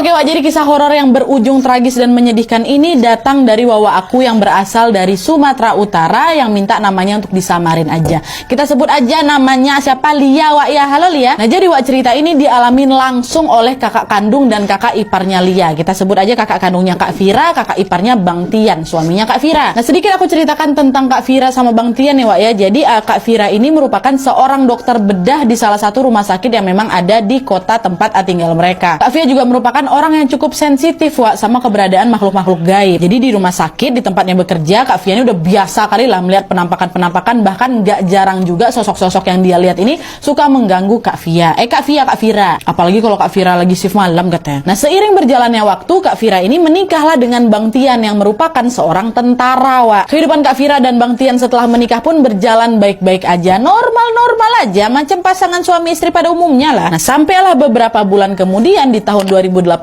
Oke Wak, jadi kisah horor yang berujung tragis dan menyedihkan ini datang dari Wawa aku yang berasal dari Sumatera Utara yang minta namanya untuk disamarin aja. Kita sebut aja namanya siapa? Lia Wak ya. Halo Lia. Nah jadi Wak, cerita ini dialamin langsung oleh kakak kandung dan kakak iparnya Lia. Kita sebut aja kakak kandungnya Kak Vira, kakak iparnya Bang Tian, suaminya Kak Vira. Nah sedikit aku ceritakan tentang Kak Vira sama Bang Tian nih Wak ya. Jadi Kak Vira ini merupakan seorang dokter bedah di salah satu rumah sakit yang memang ada di kota tempat tinggal mereka. Kak Vira juga merupakan orang yang cukup sensitif Wak sama keberadaan makhluk-makhluk gaib. Jadi di rumah sakit, di tempatnya bekerja, Kak Vira ini udah biasa kali lah melihat penampakan-penampakan, bahkan gak jarang juga sosok-sosok yang dia lihat ini suka mengganggu Kak Vira. Kak Vira. Apalagi kalau Kak Vira lagi shift malam katanya. Nah seiring berjalannya waktu, Kak Vira ini menikahlah dengan Bang Tian yang merupakan seorang tentara Wak. Kehidupan Kak Vira dan Bang Tian setelah menikah pun berjalan baik-baik aja, normal-normal aja, macam pasangan suami istri pada umumnya lah. Nah sampailah beberapa bulan kemudian di tahun 2018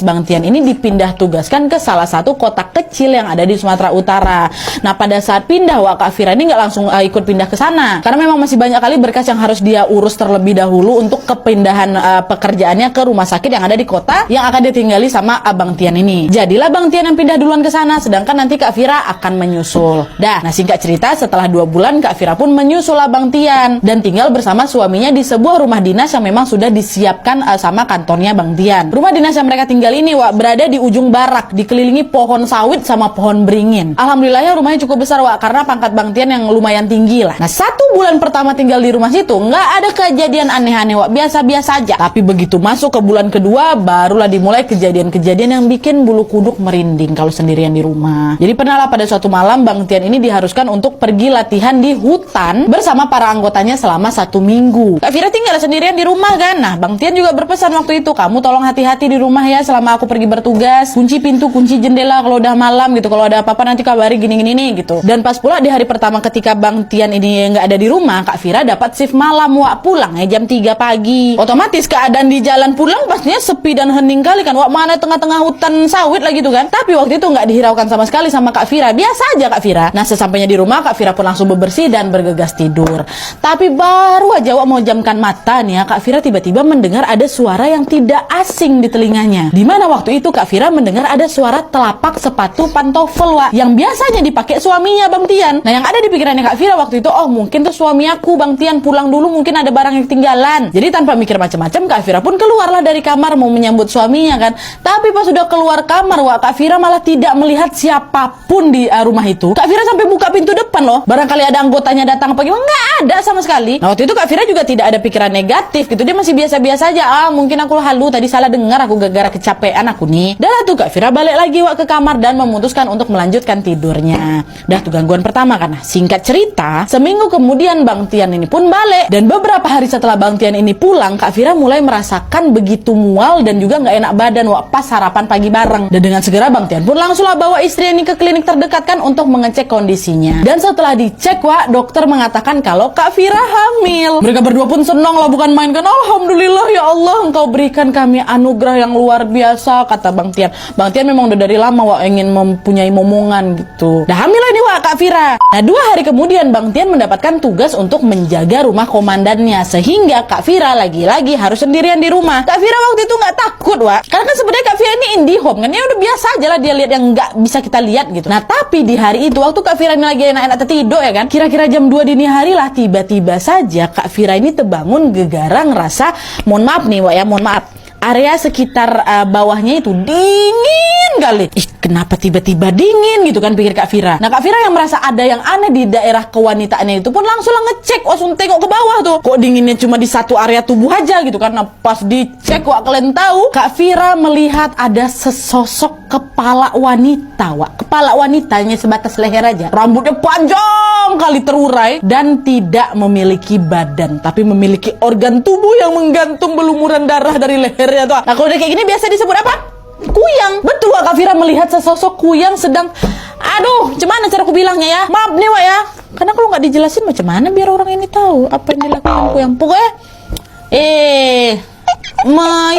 Bang Tian ini dipindah tugaskan ke salah satu kota kecil yang ada di Sumatera Utara. Nah pada saat pindah Wak, Kak Vira ini nggak langsung ikut pindah ke sana karena memang masih banyak kali berkas yang harus dia urus terlebih dahulu untuk kepindahan pekerjaannya ke rumah sakit yang ada di kota yang akan ditinggali sama Bang Tian ini. Jadilah Bang Tian yang pindah duluan ke sana, sedangkan nanti Kak Vira akan menyusul. Nah singkat cerita setelah 2 bulan Kak Vira pun menyusul Bang Tian dan tinggal bersama suaminya di sebuah rumah dinas yang memang sudah disiapkan sama kantornya Bang Tian. Rumah dinas yang mereka tinggal ini Wak berada di ujung barak, dikelilingi pohon sawit sama pohon beringin. Alhamdulillahnya rumahnya cukup besar Wak karena pangkat Bang Tian yang lumayan tinggi lah. Nah 1 bulan pertama tinggal di rumah situ nggak ada kejadian aneh-aneh Wak, biasa-biasa aja. Tapi begitu masuk ke bulan kedua barulah dimulai kejadian-kejadian yang bikin bulu kuduk merinding kalau sendirian di rumah. Jadi pernahlah pada suatu malam Bang Tian ini diharuskan untuk pergi latihan di hutan bersama para anggotanya selama 1 minggu. Kak Vira tinggal sendirian di rumah kan. Nah Bang Tian juga berpesan waktu itu, kamu tolong hati-hati di rumah ya selama aku pergi bertugas, kunci pintu, kunci jendela kalau udah malam gitu, kalau ada apa-apa nanti kabari gini-gini nih gitu. Dan pas pula di hari pertama ketika Bang Tian ini nggak ada di rumah, Kak Vira dapat shift malam Wak, pulang ya jam 3 pagi. Otomatis keadaan di jalan pulang pastinya sepi dan hening kali kan Wak, mana tengah-tengah hutan sawit lagi tuh kan. Tapi waktu itu nggak dihiraukan sama sekali sama Kak Vira, biasa aja Kak Vira. Nah sesampainya di rumah Kak Vira pun langsung bebersih dan bergegas tidur. Tapi baru aja Wak mau jamkan mata nih ya, Kak Vira tiba-tiba mendengar ada suara yang tidak asing di telinganya. Dimana waktu itu Kak Vira mendengar ada suara telapak sepatu pantofel Wak, yang biasanya dipakai suaminya Bang Tian. Nah yang ada di pikirannya Kak Vira waktu itu, oh mungkin tuh suami aku Bang Tian pulang dulu, mungkin ada barang yang ketinggalan. Jadi tanpa mikir macam-macam Kak Vira pun keluarlah dari kamar mau menyambut suaminya kan. Tapi pas sudah keluar kamar Wak, Kak Vira malah tidak melihat siapapun di rumah itu. Kak Vira sampai buka pintu depan loh, barangkali ada anggotanya datang apa gimana, nggak ada sama sekali. Nah waktu itu Kak Vira juga tidak ada pikiran negatif gitu, dia masih biasa-biasa aja. Mungkin aku halu tadi salah dengar, aku gara-gara kecapean aku nih. Dan tuh Kak Vira balik lagi Wak ke kamar dan memutuskan untuk melanjutkan tidurnya. Dah tuh gangguan pertama kan. Singkat cerita, seminggu kemudian Bang Tian ini pun balik, dan beberapa hari setelah Bang Tian ini pulang, Kak Vira mulai merasakan begitu mual dan juga nggak enak badan Wak pas sarapan pagi bareng. Dan dengan segera Bang Tian pun langsunglah bawa istri ini ke klinik terdekat kan untuk mengecek kondisinya. Dan setelah dicek Wak, dokter mengatakan kalau Kak Vira hamil. Mereka berdua pun senang lah, bukan main kan. Alhamdulillah ya Allah, engkau berikan kami anugerah yang luar biasa, kata Bang Tian. Bang Tian memang udah dari lama Wak ingin mempunyai momongan gitu. Dah hamil ini Wak Kak Vira. Nah 2 hari kemudian Bang Tian mendapatkan tugas untuk menjaga rumah komandannya, sehingga Kak Vira lagi-lagi harus sendirian di rumah. Kak Vira waktu itu nggak takut Wak, karena kan sebenarnya Kak Vira ini indie home kan, ya udah biasa aja lah dia lihat yang nggak bisa kita lihat gitu. Nah tapi di hari itu waktu Kak Vira ini lagi enak-enak tertidur ya kan, kira-kira jam 2 dini hari lah, tiba-tiba saja Kak Vira ini terbangun gegara ngerasa, mohon maaf nih Wak ya, mohon maaf, area sekitar bawahnya itu dingin kali. Kenapa tiba-tiba dingin gitu kan, pikir Kak Vira. Nah Kak Vira yang merasa ada yang aneh di daerah kewanitaannya itu pun langsung ngecek, langsung tengok ke bawah tuh, kok dinginnya cuma di satu area tubuh aja gitu kan. Nah pas dicek Wak, kalian tahu Kak Vira melihat ada sesosok kepala wanita Wak. Kepala wanitanya sebatas leher aja, rambutnya panjang kali terurai dan tidak memiliki badan, tapi memiliki organ tubuh yang menggantung belumuran darah dari lehernya tuh. Nah kalau udah kayak gini biasa disebut apa? Kuyang. Betul Wak, Kak Vira melihat sesosok kuyang sedang, aduh cuman cara aku bilangnya ya, maaf nih Wak ya, karena kalau nggak dijelasin macam mana biar orang ini tahu apa yang dilakukan kuyang. Pokoknya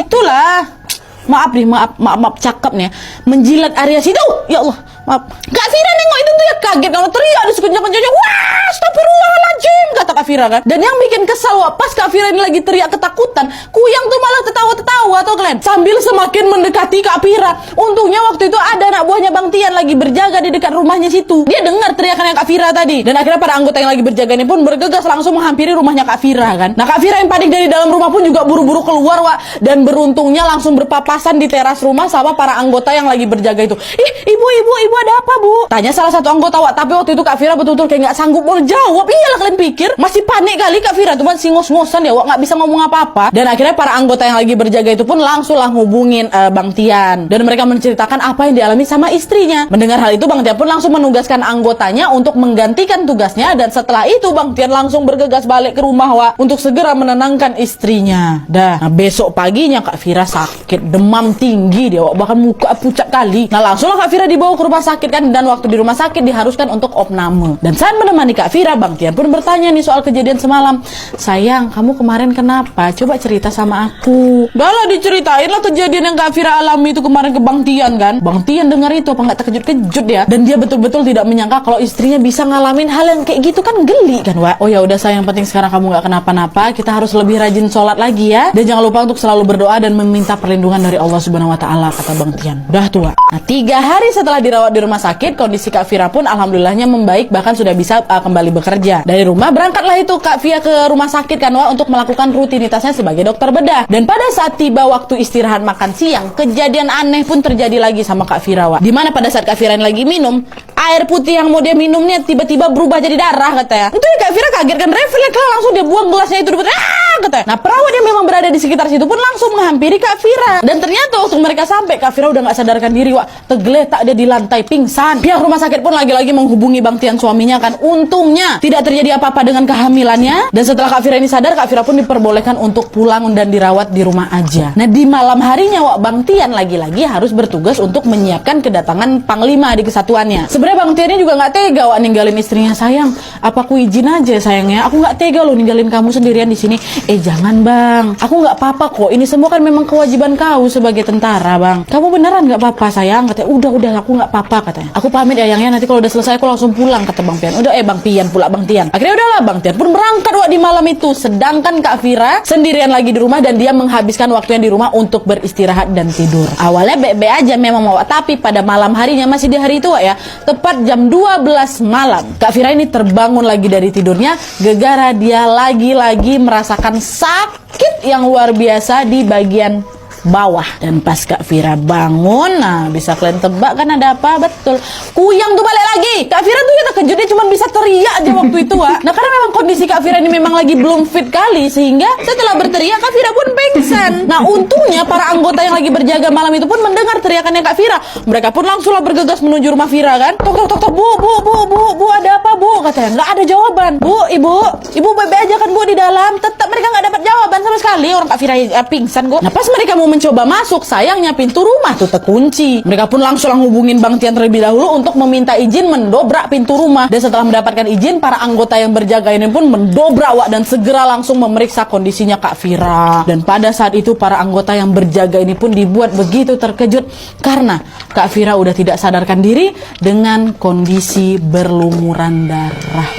itulah, maaf cakep nih ya, menjilat area situ. Ya Allah, maaf. Kak Vira nengok itu tuh ya kaget, kalau teriak di sekejap-kejapnya, wah astagfirullahaladzim Cim, kata Kak Fira kan. Dan yang bikin kesal Wak, pas Kak Fira ini lagi teriak ketakutan, Kuyang tuh malah tertawa-tertawa tuh kalian, sambil semakin mendekati Kak Fira. Untungnya waktu itu ada anak buahnya Bang Tian lagi berjaga di dekat rumahnya situ. Dia dengar teriakan Kak Fira tadi. Dan akhirnya para anggota yang lagi berjaga ini pun bergegas langsung menghampiri rumahnya Kak Fira kan. Nah Kak Fira yang panik dari dalam rumah pun juga buru-buru keluar Wak. Dan beruntungnya langsung berpapasan di teras rumah sama para anggota yang lagi berjaga itu. Ih, ibu ada apa bu? Tanya salah satu anggota Wak. Tapi waktu itu Kak Fira betul-betul kayak nggak sanggup mau jawab. Iyalah kalian pikir masih panik kali Kak Fira tuh masih ngos-ngosan ya Wak, nggak bisa ngomong apa-apa. Dan akhirnya para anggota yang lagi berjaga itu pun langsung lah hubungin Bang Tian. Dan mereka menceritakan apa yang dialami sama istrinya. Mendengar hal itu Bang Tian pun langsung menugaskan anggotanya untuk menggantikan tugasnya. Dan setelah itu Bang Tian langsung bergegas balik ke rumah Wak untuk segera menenangkan istrinya. Nah besok paginya Kak Fira sakit, demam tinggi dia Wak, bahkan muka pucat kali. Nah langsunglah Kak Fira dibawa ke rumah sakit kan. Dan waktu di rumah sakit diharuskan untuk opname. Dan saat menemani Kak Fira, Bang Tian pun bertanya nih soal kejadian semalam. Sayang, kamu kemarin kenapa? Coba cerita sama aku. Udah lah diceritain lah kejadian yang Kak Fira alami itu kemarin ke Bang Tian kan. Bang Tian dengar itu apa nggak terkejut-kejut ya. Dan dia betul-betul tidak menyangka kalau istrinya bisa ngalamin hal yang kayak gitu kan, geli kan Wak. Oh ya udah sayang, penting sekarang kamu nggak kenapa-napa. Kita harus lebih rajin sholat lagi ya. Dan jangan lupa untuk selalu berdoa dan meminta perlindungan dari Allah Subhanahu Wa Taala, kata Bang Tian. Udah tua. Nah 3 hari setelah dirawat di rumah sakit, kondisi Kak Fira pun alhamdulillahnya membaik, bahkan sudah bisa kembali bekerja. Dari rumah berangkatlah itu Kak Fira ke rumah sakit kan Wak, untuk melakukan rutinitasnya sebagai dokter bedah. Dan pada saat tiba waktu istirahat makan siang, kejadian aneh pun terjadi lagi sama Kak Fira Wak. Dimana pada saat Kak Fira lagi minum, air putih yang mau dia minumnya tiba-tiba berubah jadi darah katanya. Itu ya Kak Fira kaget kan, refleks lah langsung dia buang gelasnya itu katanya. Nah perawat yang memang berada di sekitar situ pun langsung menghampiri Kak Fira. Dan ternyata waktu mereka sampai, Kak Fira udah gak sadarkan diri Wak, tergeletak dia di lantai pingsan. Pihak rumah sakit pun lagi-lagi menghubungi Bang Tian suaminya kan. Untungnya tidak terjadi apa-apa dengan kehamilannya. Dan setelah Kak Fira ini sadar, Kak Fira pun diperbolehkan untuk pulang dan dirawat di rumah aja. Nah di malam harinya Wak, Bang Tian lagi-lagi harus bertugas untuk menyiapkan kedatangan Panglima di kesatuannya. Sebenarnya Bang Tian ini juga gak tega Wak ninggalin istrinya. Sayang, apa aku izin aja sayangnya, aku gak tega loh ninggalin kamu sendirian di sini. Jangan Bang, aku gak apa-apa kok, ini semua kan memang kewajiban kau sebagai tentara Bang. Kamu beneran gak apa-apa sayang, katanya. Udah aku gak apa-apa katanya. Aku pamit ya yang nanti kalau udah selesai aku langsung pulang, kata Bang Tian. Udah Bang Tian pula Bang Tian. Akhirnya udahlah Bang Tian pun berangkat Wak di malam itu. Sedangkan Kak Fira sendirian lagi di rumah dan dia menghabiskan waktunya di rumah untuk beristirahat dan tidur. Awalnya baik-baik aja memang Wak, tapi pada malam harinya, masih di hari itu Wak ya, tepat jam 12 malam, Kak Fira ini terbangun lagi dari tidurnya gegara dia lagi-lagi merasakan sakit yang luar biasa di bagian bawah. Dan pas Kak Fira bangun, nah bisa kalian tebak kan ada apa? Betul, Kuyang tuh balik lagi. Kak Fira tuh ya terkejut, dia cuma bisa teriak aja waktu itu Wak. Nah karena memang kondisi Kak Fira ini memang lagi belum fit kali, sehingga setelah berteriak Kak Fira pun pingsan. Nah untungnya para anggota yang lagi berjaga malam itu pun mendengar teriakannya Kak Fira. Mereka pun langsunglah bergegas menuju rumah Fira kan. Tok, bu ada apa bu? Katanya nggak ada jawaban. Bu, ibu baik-baik aja kan bu di dalam? Tetap mereka nggak dapat jawaban sama sekali. Orang Kak Fira pingsan kok. Nah pas mereka mau mencoba masuk, sayangnya pintu rumah tuh terkunci. Mereka pun langsung hubungin Bang Tian terlebih dahulu untuk meminta izin mendobrak pintu rumah. Dan setelah mendapatkan izin, para anggota yang berjaga ini pun mendobrak Wak dan segera langsung memeriksa kondisinya Kak Fira. Dan pada saat itu para anggota yang berjaga ini pun dibuat begitu terkejut karena Kak Fira udah tidak sadarkan diri dengan kondisi berlumuran darah.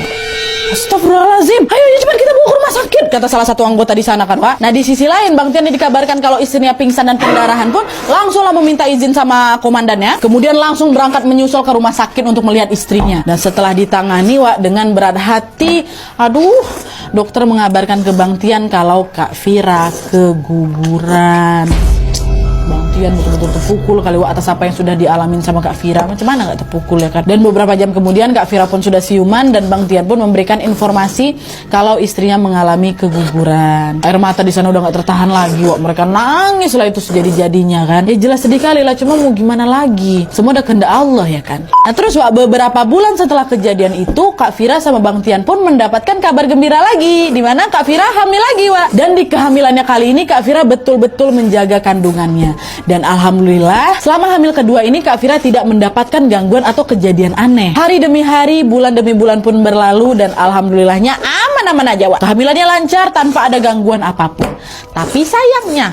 Astagfirullahaladzim, ayo cepat kita bawa ke rumah sakit, kata salah satu anggota di sana kan Pak. Nah di sisi lain Bang Tian dikabarkan kalau istrinya pingsan dan pendarahan pun langsunglah meminta izin sama komandannya. Kemudian langsung berangkat menyusul ke rumah sakit untuk melihat istrinya. Dan setelah ditangani Wak dengan berat hati, dokter mengabarkan ke Bang Tian kalau Kak Fira keguguran. Bang Tian betul-betul terpukul kali Wak atas apa yang sudah dialamin sama Kak Fira. Macam mana nggak terpukul ya kan? Dan beberapa jam kemudian Kak Fira pun sudah siuman dan Bang Tian pun memberikan informasi kalau istrinya mengalami keguguran. Air mata di sana udah nggak tertahan lagi Wak. Mereka nangis lah itu sejadi-jadinya kan. Ya jelas sedih kali lah, cuma mau gimana lagi? Semua udah kehendak Allah ya kan. Nah terus Wak, beberapa bulan setelah kejadian itu Kak Fira sama Bang Tian pun mendapatkan kabar gembira lagi, di mana Kak Fira hamil lagi Wak. Dan di kehamilannya kali ini Kak Fira betul-betul menjaga kandungannya. Dan alhamdulillah selama hamil kedua ini Kak Fira tidak mendapatkan gangguan atau kejadian aneh. Hari demi hari, bulan demi bulan pun berlalu dan alhamdulillahnya aman aman-aman aja, Wak. Kehamilannya lancar tanpa ada gangguan apapun. Tapi sayangnya,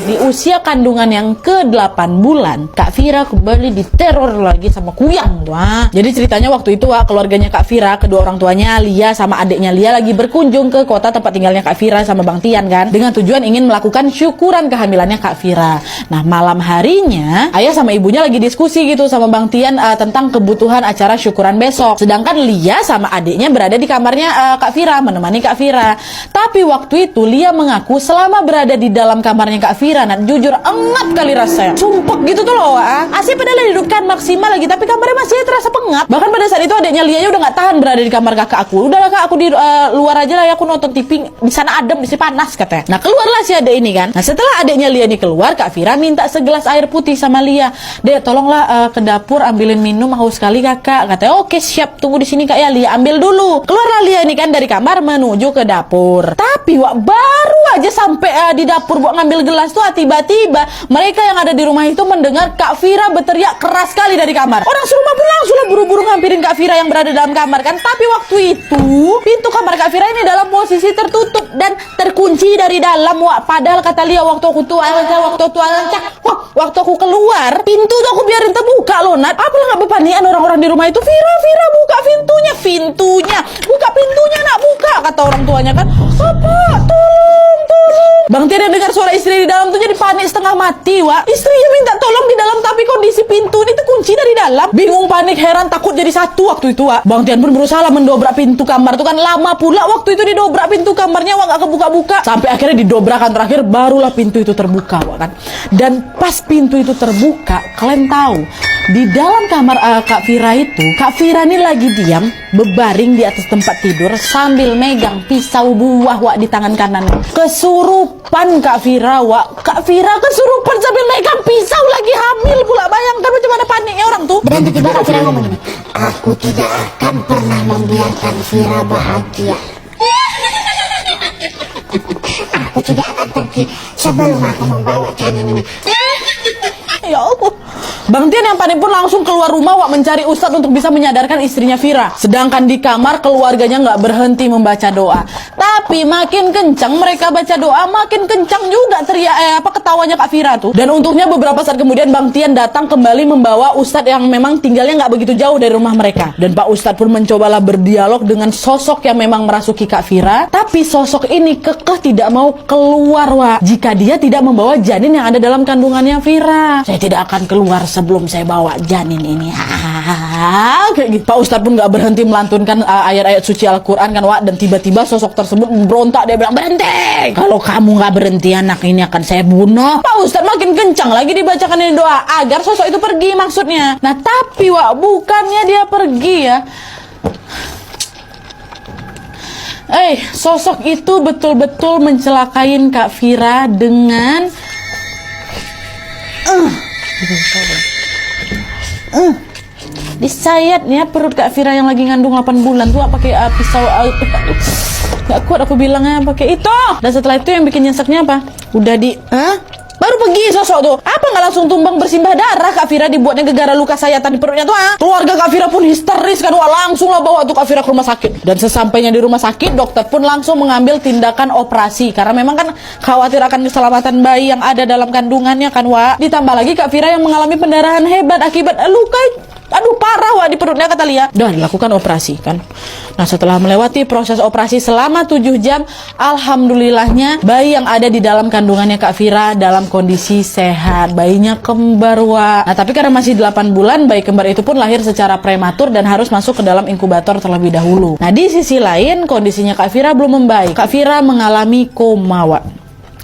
di usia kandungan yang ke-8 bulan, Kak Vira kembali diteror lagi sama kuyang, Wak. Jadi ceritanya waktu itu, Wak, keluarganya Kak Vira, kedua orang tuanya Lia sama adiknya Lia lagi berkunjung ke kota tempat tinggalnya Kak Vira sama Bang Tian kan, dengan tujuan ingin melakukan syukuran kehamilannya Kak Vira. Nah, malam harinya ayah sama ibunya lagi diskusi gitu sama Bang Tian tentang kebutuhan acara syukuran besok. Sedangkan Lia sama adiknya berada di kamarnya Kak Vira, menemani Kak Vira. Tapi waktu itu Lia mengaku selama berada di dalam kamarnya Kak Vira, nah jujur engat kali rasanya, sumpek gitu tuh loh. AC padahal dihidupkan maksimal lagi, tapi kamarnya masih terasa pengap. Bahkan pada saat itu adiknya Lia udah nggak tahan berada di kamar kakak aku. Udahlah Kak, aku di luar aja lah ya, aku nonton TV di sana adem, di sini panas katanya. Nah, keluarlah si adik ini kan. Nah, setelah adiknya Lia ini keluar, Kak Vira minta segelas air putih sama Lia. Dek, tolonglah ke dapur ambilin minum, haus sekali kakak. Katanya oke siap, tunggu di sini Kak ya. Lia ambil dulu. Keluarlah Lia ini kan dari kamar menuju ke dapur. Tapi Wak, baru aja sampai di dapur buat ngambil gelas tuh, tiba-tiba mereka yang ada di rumah itu mendengar Kak Vira berteriak keras sekali dari kamar. Orang serumah pun langsung buru-buru ngampirin Kak Vira yang berada dalam kamar kan. Tapi waktu itu pintu kamar Kak Vira ini dalam posisi tertutup dan terkunci dari dalam, Wak. Padahal kata Lia waktu aku keluar, pintu tuh aku biarin terbuka loh, Nat. Apalah nggak berpanikan orang-orang di rumah itu. Vira buka pintunya, buka pintunya nak, buka, kata orang tuanya kan. Apa? Tolong. Bang Tian yang dengar suara istri di dalam tuh jadi panik setengah mati, Wak. Istrinya minta tolong di dalam tapi kondisi pintu ini tuh kunci dari dalam. Bingung, panik, heran, takut jadi satu waktu itu, Wak. Bang Tian pun berusaha mendobrak pintu kamar tuh kan, lama pula waktu itu didobrak pintu kamarnya, Wak, nggak kebuka-buka. Sampai akhirnya didobrakan terakhir barulah pintu itu terbuka, Wak kan. Dan pas pintu itu terbuka, kalian tahu di dalam kamar Kak Vira itu, Kak Vira ini lagi diam berbaring di atas tempat tidur sambil megang pisau buah, Wak, di tangan kanannya. Kesurupan Kak Vira, Wak. Kak Vira kesurupan sambil megang pisau, lagi hamil pula. Bayangkan bagaimana paniknya orang tuh. Dan tiba-tiba Kak Vira ngomong ini, aku tidak akan pernah membiarkan Vira bahagia. Aku tidak akan pergi sebelum aku membawakan ini. Ya Allah. Bang Tian yang panik pun langsung keluar rumah, Wak, mencari ustadz untuk bisa menyadarkan istrinya Vira. Sedangkan di kamar keluarganya nggak berhenti membaca doa. Tapi makin kencang mereka baca doa, makin kencang juga teriak ketawanya Kak Vira tuh. Dan untungnya beberapa saat kemudian Bang Tian datang kembali membawa ustadz yang memang tinggalnya nggak begitu jauh dari rumah mereka. Dan Pak Ustadz pun mencobalah berdialog dengan sosok yang memang merasuki Kak Vira. Tapi sosok ini kekeh tidak mau keluar, Wak, jika dia tidak membawa janin yang ada dalam kandungannya Vira. Saya tidak akan keluar sebelum saya bawa janin ini. Kayak gitu. Pak Ustadz pun gak berhenti melantunkan ayat-ayat suci Al-Quran kan, Wak. Dan tiba-tiba sosok tersebut berontak. Dia bilang, berhenti, kalau kamu gak berhenti anak ini akan saya bunuh. Pak Ustadz makin kencang lagi dibacakan ini doa agar sosok itu pergi maksudnya. Nah tapi, Wak, bukannya dia pergi ya, sosok itu betul-betul mencelakain Kak Vira dengan disayatnya perut Kak Vira yang lagi ngandung 8 bulan tuh pakai pisau. Gak kuat aku bilangnya pakai itu. Dan setelah itu yang bikin nyeseknya apa? Udah baru pergi sosok tuh. Apa nggak langsung tumbang bersimbah darah Kak Vira, dibuatnya gegara luka sayatan di perutnya tuh. Keluarga Kak Vira pun histeris kan, Wak. Langsung lah bawa tuh Kak Vira ke rumah sakit. Dan sesampainya di rumah sakit, dokter pun langsung mengambil tindakan operasi karena memang kan khawatir akan keselamatan bayi yang ada dalam kandungannya kan, Wak. Ditambah lagi Kak Vira yang mengalami pendarahan hebat akibat luka parah, Wak, di perutnya kata Lia. Udah dilakukan operasi kan. Nah, setelah melewati proses operasi selama 7 jam, alhamdulillahnya bayi yang ada di dalam kandungannya Kak Vira dalam kondisi sehat. Bayinya kembar, Wak. Nah, tapi karena masih 8 bulan, bayi kembar itu pun lahir secara prematur dan harus masuk ke dalam inkubator terlebih dahulu. Nah, di sisi lain kondisinya Kak Vira belum membaik. Kak Vira mengalami koma, Wak.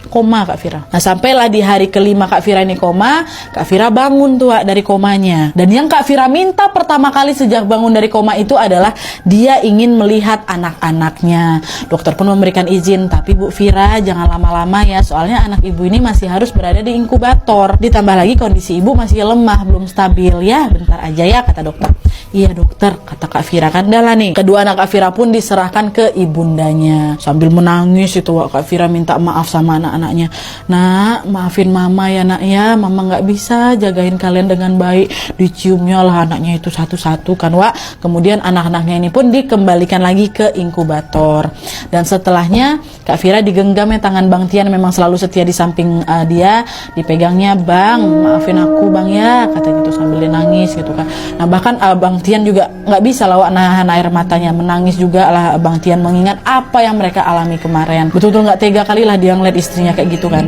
Koma Kak Vira. Nah, sampailah di hari kelima Kak Vira ini koma, Kak Vira bangun tuh, Wak, dari komanya. Dan yang Kak Vira minta pertama kali sejak bangun dari koma itu adalah dia ingin melihat anak-anaknya. Dokter pun memberikan izin, tapi Bu Vira jangan lama-lama ya, soalnya anak ibu ini masih harus berada di inkubator. Ditambah lagi kondisi ibu masih lemah, belum stabil ya, bentar aja ya, kata dokter. Iya dokter, kata Kak Vira kan. Dah lah nih, kedua anak Kak Vira pun diserahkan ke ibundanya. Sambil menangis itu, Wak, Kak Vira minta maaf sama anak anak-anaknya, "Nak, maafin mama ya nak ya, mama nggak bisa jagain kalian dengan baik." Diciumnya lah anaknya itu satu-satu kan Wak. Kemudian anak-anaknya ini pun dikembalikan lagi ke inkubator. Dan setelahnya Kak Fira digenggamnya tangan Bang Tian, memang selalu setia di samping dia, dipegangnya, "Bang, maafin aku Bang ya," kata gitu sambil dia nangis gitu kan. Nah bahkan Bang Tian juga nggak bisa lah Wak nahan air matanya, menangis juga lah Bang Tian mengingat apa yang mereka alami kemarin. Betul-betul nggak tega kali lah dia ngeliat istrinya kayak gitu kan.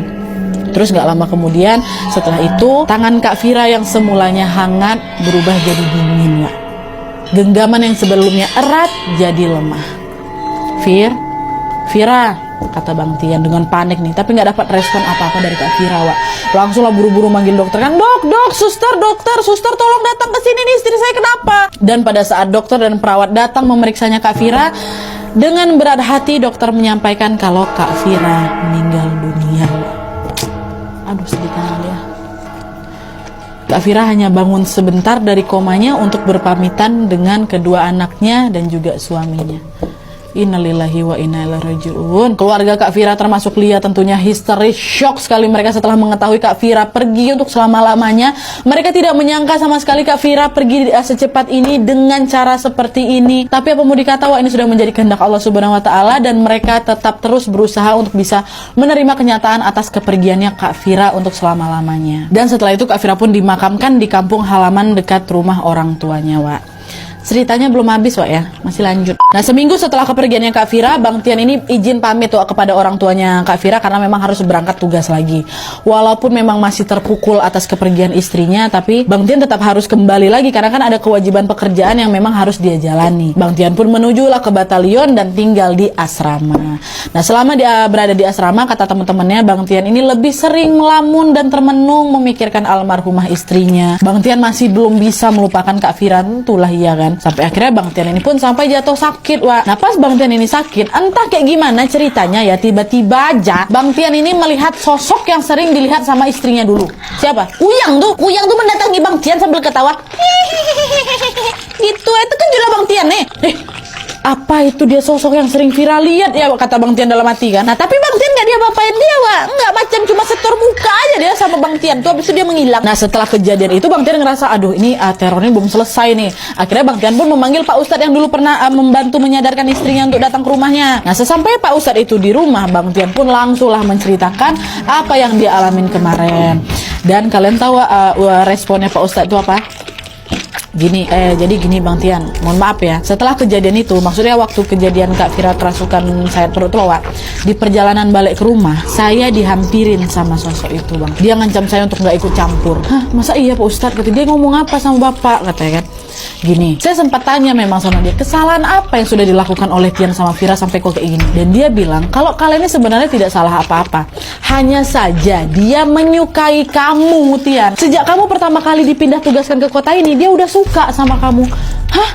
Terus gak lama kemudian setelah itu tangan Kak Fira yang semulanya hangat berubah jadi dingin Wak. Genggaman yang sebelumnya erat jadi lemah. Fira, kata Bang Tian dengan panik nih, tapi nggak dapat respon apa-apa dari Kak Fira Wak. Langsung lah buru-buru manggil dokter kan, dokter, suster tolong datang ke sini nih, istri saya kenapa? Dan pada saat dokter dan perawat datang memeriksanya Kak Fira, dengan berat hati dokter menyampaikan kalau Kak Fira meninggal dunia Wak. Aduh sedih kan dia. Kak Fira hanya bangun sebentar dari komanya untuk berpamitan dengan kedua anaknya dan juga suaminya. Innalillahi wa inna ilaihi raji'un. Keluarga Kak Fira termasuk Lia tentunya histeris, shock sekali mereka setelah mengetahui Kak Fira pergi untuk selama-lamanya. Mereka tidak menyangka sama sekali Kak Fira pergi secepat ini dengan cara seperti ini. Tapi apa mau dikata Wak, ini sudah menjadi kehendak Allah Subhanahu wa taala dan mereka tetap terus berusaha untuk bisa menerima kenyataan atas kepergiannya Kak Fira untuk selama-lamanya. Dan setelah itu Kak Fira pun dimakamkan di kampung halaman dekat rumah orang tuanya Wak. Ceritanya belum habis Wak ya, masih lanjut. Nah seminggu setelah kepergiannya Kak Fira, Bang Tian ini izin pamit Wak kepada orang tuanya Kak Fira karena memang harus berangkat tugas lagi. Walaupun memang masih terpukul atas kepergian istrinya, tapi Bang Tian tetap harus kembali lagi karena kan ada kewajiban pekerjaan yang memang harus dia jalani. Bang Tian pun menujulah ke batalion dan tinggal di asrama. Nah selama dia berada di asrama, kata teman-temannya, Bang Tian ini lebih sering melamun dan termenung memikirkan almarhumah istrinya. Bang Tian masih belum bisa melupakan Kak Fira, itulah iya kan. Sampai akhirnya Bang Tian ini pun sampai jatuh sakit Wak. Nah pas Bang Tian ini sakit, entah kayak gimana ceritanya ya, tiba-tiba aja Bang Tian ini melihat sosok yang sering dilihat sama istrinya dulu. Siapa? Uyang tuh mendatangi Bang Tian sambil ketawa. Gitu, itu kan juga Bang Tian nih. Apa itu dia sosok yang sering viral lihat ya kata Bang Tian dalam hati kan. Nah tapi Bang Tian gak dia bapain dia Wak, enggak, macam cuma setor muka aja dia sama Bang Tian tuh, habis itu dia menghilang. Nah setelah kejadian itu Bang Tian ngerasa aduh ini terornya belum selesai nih. Akhirnya Bang Tian pun memanggil Pak Ustadz yang dulu pernah membantu menyadarkan istrinya untuk datang ke rumahnya. Nah sesampai Pak Ustadz itu di rumah, Bang Tian pun langsunglah menceritakan apa yang dia alamin kemarin. Dan kalian tahu responnya Pak Ustadz itu apa? Jadi gini Bang Tian, mohon maaf ya, setelah kejadian itu, maksudnya waktu kejadian Kak Fira kerasukan sayat perut Wak, di perjalanan balik ke rumah saya dihampirin sama sosok itu Bang. Dia ngancam saya untuk nggak ikut campur. Hah masa iya Pak Ustadz? Kata dia, ngomong apa sama Bapak? Katanya kan gini, saya sempat tanya memang sama dia, kesalahan apa yang sudah dilakukan oleh Tian sama Fira sampai kok kayak gini. Dan dia bilang kalau kalian ini sebenarnya tidak salah apa-apa, hanya saja dia menyukai kamu Tian. Sejak kamu pertama kali dipindah tugaskan ke kota ini, dia udah suka sama kamu. Hah?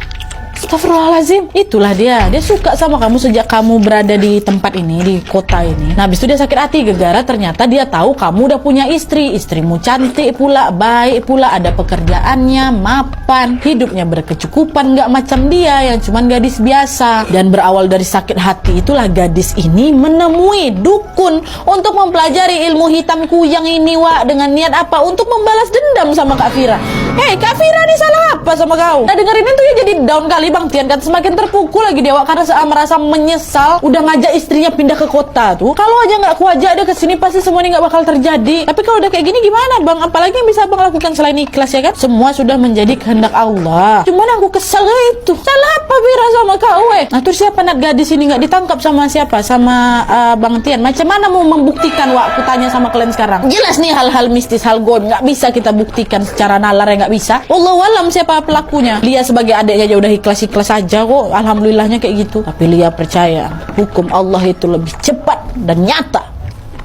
Astagfirullahaladzim. Itulah dia suka sama kamu sejak kamu berada di tempat ini, di kota ini. Nah habis itu dia sakit hati gara-gara ternyata dia tahu kamu udah punya istri. Istrimu cantik pula, baik pula, ada pekerjaannya, mapan, hidupnya berkecukupan, nggak macam dia yang cuman gadis biasa. Dan berawal dari sakit hati itulah gadis ini menemui dukun untuk mempelajari ilmu hitam kuyang ini Wak, dengan niat apa? Untuk membalas dendam sama Kak Fira. Hei Kak Fira ini salah apa sama kau? Nah dengerin itu ya jadi down kali Bang Tian kan, semakin terpukul lagi dia Wak, karena merasa menyesal udah ngajak istrinya pindah ke kota tuh. Kalau aja nggak kuajak dia kesini pasti semua ini nggak bakal terjadi. Tapi kalau udah kayak gini gimana Bang? Apalagi yang bisa Bang lakukan selain ikhlas ya kan? Semua sudah menjadi kehendak Allah. Cuman aku kesel itu. Salah apa Fira sama kau Nah terus siapa nak gadis ini nggak ditangkap sama siapa? Sama Bang Tian. Macam mana mau membuktikan Wak? Aku tanya sama kalian sekarang. Jelas nih hal-hal mistis, hal goib nggak bisa kita buktikan secara nalar ya, nggak bisa. Wallahu alam siapa pelakunya. Lia sebagai adiknya aja udah ikhlas aja kok, alhamdulillahnya kayak gitu. Tapi Lia percaya hukum Allah itu lebih cepat dan nyata.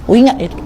Ingat itu.